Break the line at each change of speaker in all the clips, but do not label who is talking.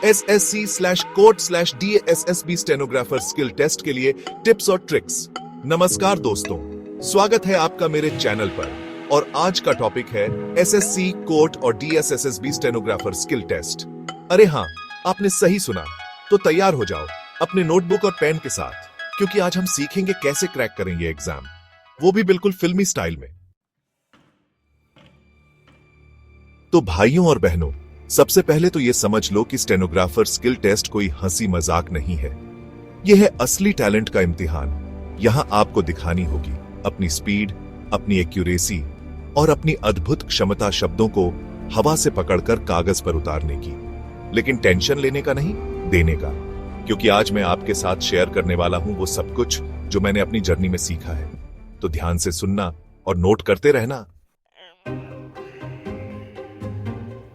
SSC/कोर्ट/DASSB stenographer skill test के लिए tips और ट्रिक्स। नमस्कार दोस्तों, स्वागत है आपका मेरे चैनल पर और आज का टॉपिक है SSC, कोर्ट और DSSSB स्टेनोग्राफर स्किल टेस्ट। अरे हाँ, आपने सही सुना, तो तैयार हो जाओ अपने नोटबुक और पेन के साथ, क्योंकि आज हम सीखेंगे कैसे क्रैक करेंगे एग्जाम, वो भी बिल्कुल फिल्मी स्टाइल में। तो भाइयों और बहनों, सबसे पहले तो यह समझ लो कि स्टेनोग्राफर स्किल टेस्ट कोई हंसी मजाक नहीं है। यह है असली टैलेंट का इम्तिहान। यहां आपको दिखानी होगी अपनी स्पीड, अपनी एक्यूरेसी और अपनी अद्भुत क्षमता शब्दों को हवा से पकड़कर कागज पर उतारने की। लेकिन टेंशन लेने का नहीं, देने का, क्योंकि आज मैं आपके साथ शेयर करने वाला हूं वो सब कुछ जो मैंने अपनी जर्नी में सीखा है। तो ध्यान से सुनना और नोट करते रहना।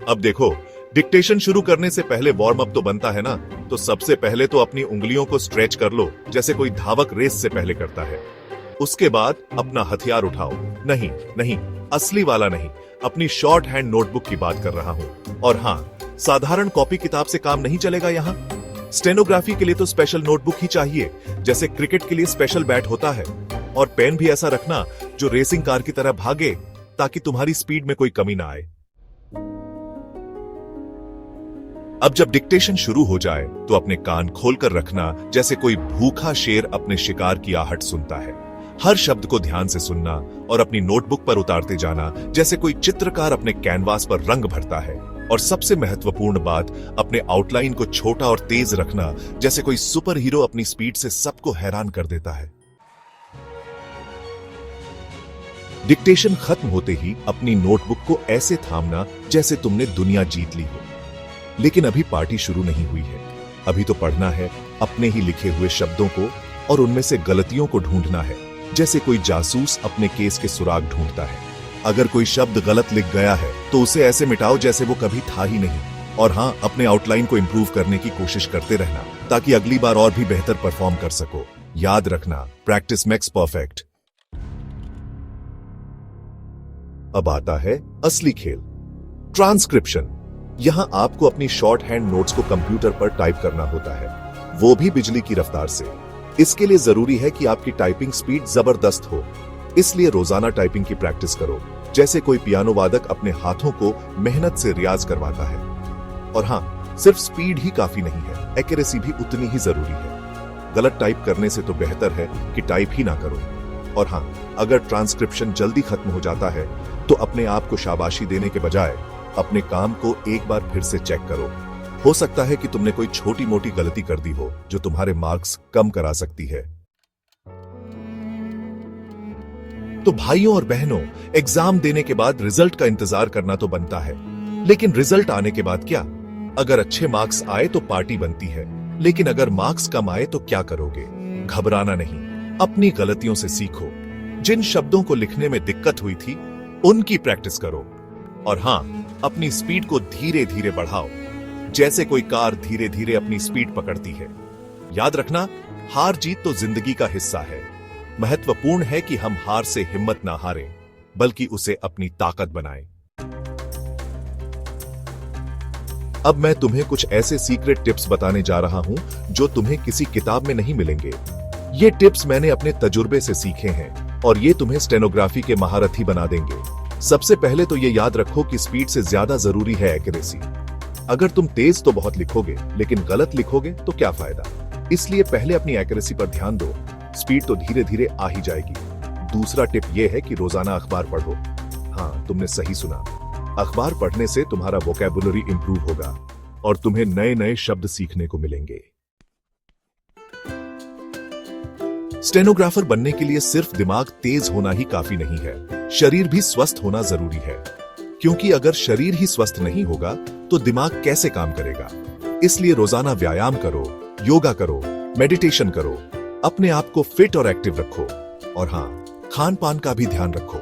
अब देखो, डिक्टेशन शुरू करने से पहले वार्म अप तो बनता है ना, तो सबसे पहले तो अपनी उंगलियों को स्ट्रेच कर लो, जैसे कोई धावक रेस से पहले करता है। उसके बाद अपना हथियार उठाओ। नहीं नहीं, असली वाला नहीं, अपनी शॉर्ट हैंड नोटबुक की बात कर रहा हूं। और हां, साधारण कॉपी किताब से काम नहीं चलेगा यहां। स्टेनोग्राफी के लिए तो स्पेशल नोटबुक ही चाहिए, जैसे क्रिकेट के लिए स्पेशल बैट होता है। और पेन भी ऐसा रखना जो रेसिंग कार की तरह भागे, ताकि तुम्हारी स्पीड में कोई कमी ना आए। अब जब डिक्टेशन शुरू हो जाए तो अपने कान खोलकर रखना, जैसे कोई भूखा शेर अपने शिकार की आहट सुनता है। हर शब्द को ध्यान से सुनना और अपनी नोटबुक पर उतारते जाना, जैसे कोई चित्रकार अपने कैनवास पर रंग भरता है। और सबसे महत्वपूर्ण बात, अपने आउटलाइन को छोटा और तेज रखना, जैसे कोई सुपर हीरो अपनी स्पीड से सबको हैरान कर देता है। डिक्टेशन खत्म होते ही अपनी नोटबुक को ऐसे थामना जैसे तुमने दुनिया जीत ली हो। लेकिन अभी पार्टी शुरू नहीं हुई है। अभी तो पढ़ना है अपने ही लिखे हुए शब्दों को और उनमें से गलतियों को ढूंढना है, जैसे कोई जासूस अपने केस के सुराग ढूंढता है। अगर कोई शब्द गलत लिख गया है तो उसे ऐसे मिटाओ जैसे वो कभी था ही नहीं। और हां, अपने आउटलाइन को इंप्रूव करने की कोशिश करते रहना, ताकि अगली बार और भी बेहतर परफॉर्म कर सको। याद रखना, प्रैक्टिस मेक्स परफेक्ट। अब आता है असली खेल, ट्रांसक्रिप्शन। यहां आपको अपनी शॉर्ट हैंड नोट्स को कंप्यूटर पर टाइप करना होता है, वो भी बिजली की रफ्तार से। इसके लिए जरूरी है कि आपकी टाइपिंग स्पीड जबरदस्त हो। इसलिए रोजाना टाइपिंग की प्रैक्टिस करो, जैसे कोई पियानो वादक अपने हाथों को मेहनत से रियाज करवाता है। और हां, सिर्फ स्पीड ही काफी नहीं है, एक्यूरेसी भी उतनी ही जरूरी है। गलत टाइप करने से तो बेहतर है कि टाइप ही ना करो। और हां, अगर ट्रांसक्रिप्शन जल्दी खत्म हो जाता है तो अपने आप को शाबाशी देने के बजाय अपने काम को एक बार फिर से चेक करो। हो सकता है कि तुमने कोई छोटी मोटी गलती कर दी हो जो तुम्हारे मार्क्स कम करा सकती है। तो भाइयों और बहनों, एग्जाम देने के बाद रिजल्ट का इंतजार करना तो बनता है, लेकिन रिजल्ट आने के बाद क्या? अगर अच्छे मार्क्स आए तो पार्टी बनती है, लेकिन अगर मार्क्स कम आए तो क्या करोगे? घबराना नहीं, अपनी गलतियों से सीखो। जिन शब्दों को लिखने में दिक्कत हुई थी उनकी प्रैक्टिस करो। और हां, अपनी स्पीड को धीरे धीरे बढ़ाओ, जैसे कोई कार धीरे धीरे अपनी स्पीड पकड़ती है। याद रखना, हार जीत तो जिंदगी का हिस्सा है। महत्वपूर्ण है कि हम हार से हिम्मत ना हारें, बल्कि उसे अपनी ताकत बनाएं। अब मैं तुम्हें कुछ ऐसे सीक्रेट टिप्स बताने जा रहा हूं जो तुम्हें किसी किताब में नहीं मिलेंगे। ये टिप्स मैंने अपने तजुर्बे से सीखे हैं और ये तुम्हें स्टेनोग्राफी के महारथी बना देंगे। सबसे पहले तो ये याद रखो कि स्पीड से ज्यादा जरूरी है एक्यूरेसी। अगर तुम तेज तो बहुत लिखोगे, लेकिन गलत लिखोगे तो क्या फायदा? इसलिए पहले अपनी एक्यूरेसी पर ध्यान दो, स्पीड तो धीरे धीरे आ ही जाएगी। दूसरा टिप यह है कि रोजाना अखबार पढ़ो। हाँ, तुमने सही सुना, अखबार पढ़ने से तुम्हारा वोकैबुलरी इंप्रूव होगा और तुम्हें नए नए शब्द सीखने को मिलेंगे। स्टेनोग्राफर बनने के लिए सिर्फ दिमाग तेज होना ही काफी नहीं है, शरीर भी स्वस्थ होना जरूरी है। क्योंकि अगर शरीर ही स्वस्थ नहीं होगा तो दिमाग कैसे काम करेगा? इसलिए रोजाना व्यायाम करो, योगा करो, मेडिटेशन करो, अपने आप को फिट और एक्टिव रखो। और हां, खान पान का भी ध्यान रखो।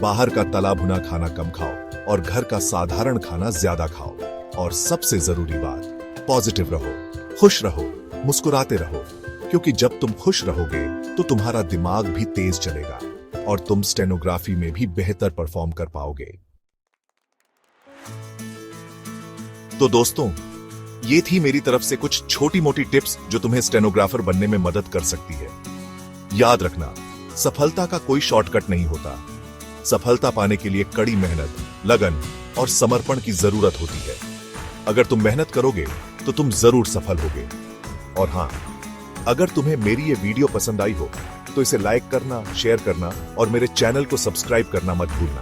बाहर का तला भुना खाना कम खाओ और घर का साधारण खाना ज्यादा खाओ। और सबसे जरूरी बात, पॉजिटिव रहो, खुश रहो, मुस्कुराते रहो, क्योंकि जब तुम खुश रहोगे तो तुम्हारा दिमाग भी तेज चलेगा और तुम स्टेनोग्राफी में भी बेहतर परफॉर्म कर पाओगे। तो दोस्तों, ये थी मेरी तरफ से कुछ छोटी मोटी टिप्स जो तुम्हें स्टेनोग्राफर बनने में मदद कर सकती है। याद रखना, सफलता का कोई शॉर्टकट नहीं होता। सफलता पाने के लिए कड़ी मेहनत, लगन और समर्पण की जरूरत होती है। अगर तुम मेहनत करोगे तो तुम जरूर सफल होगे। और हाँ, अगर तुम्हें मेरी ये वीडियो पसंद आई हो तो इसे लाइक करना, शेयर करना और मेरे चैनल को सब्सक्राइब करना मत भूलना।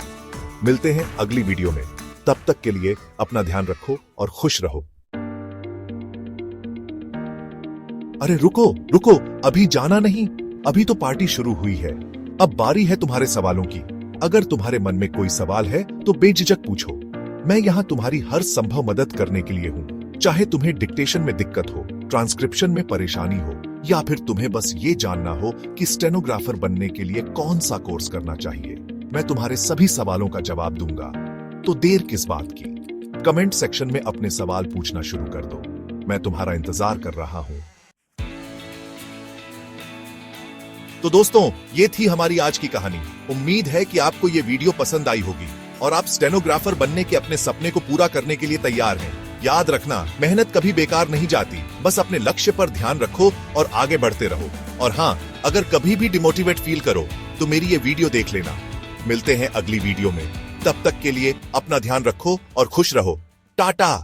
मिलते हैं अगली वीडियो में। तब तक के लिए अपना ध्यान रखो और खुश रहो। अरे रुको रुको, अभी जाना नहीं, अभी तो पार्टी शुरू हुई है। अब बारी है तुम्हारे सवालों की। अगर तुम्हारे मन में कोई सवाल है तो बेझिझक पूछो। मैं यहाँ तुम्हारी हर संभव मदद करने के लिए हूँ। चाहे तुम्हें डिक्टेशन में दिक्कत हो, ट्रांसक्रिप्शन में परेशानी हो, या फिर तुम्हें बस ये जानना हो कि स्टेनोग्राफर बनने के लिए कौन सा कोर्स करना चाहिए, मैं तुम्हारे सभी सवालों का जवाब दूंगा। तो देर किस बात की? कमेंट सेक्शन में अपने सवाल पूछना शुरू कर दो। मैं तुम्हारा इंतजार कर रहा हूं। तो दोस्तों, ये थी हमारी आज की कहानी। उम्मीद है कि आपको ये वीडियो पसंद आई होगी और आप स्टेनोग्राफर बनने के अपने सपने को पूरा करने के लिए तैयार हैं। याद रखना, मेहनत कभी बेकार नहीं जाती। बस अपने लक्ष्य पर ध्यान रखो और आगे बढ़ते रहो। और हाँ, अगर कभी भी डिमोटिवेट फील करो तो मेरी ये वीडियो देख लेना। मिलते हैं अगली वीडियो में। तब तक के लिए अपना ध्यान रखो और खुश रहो। टाटा।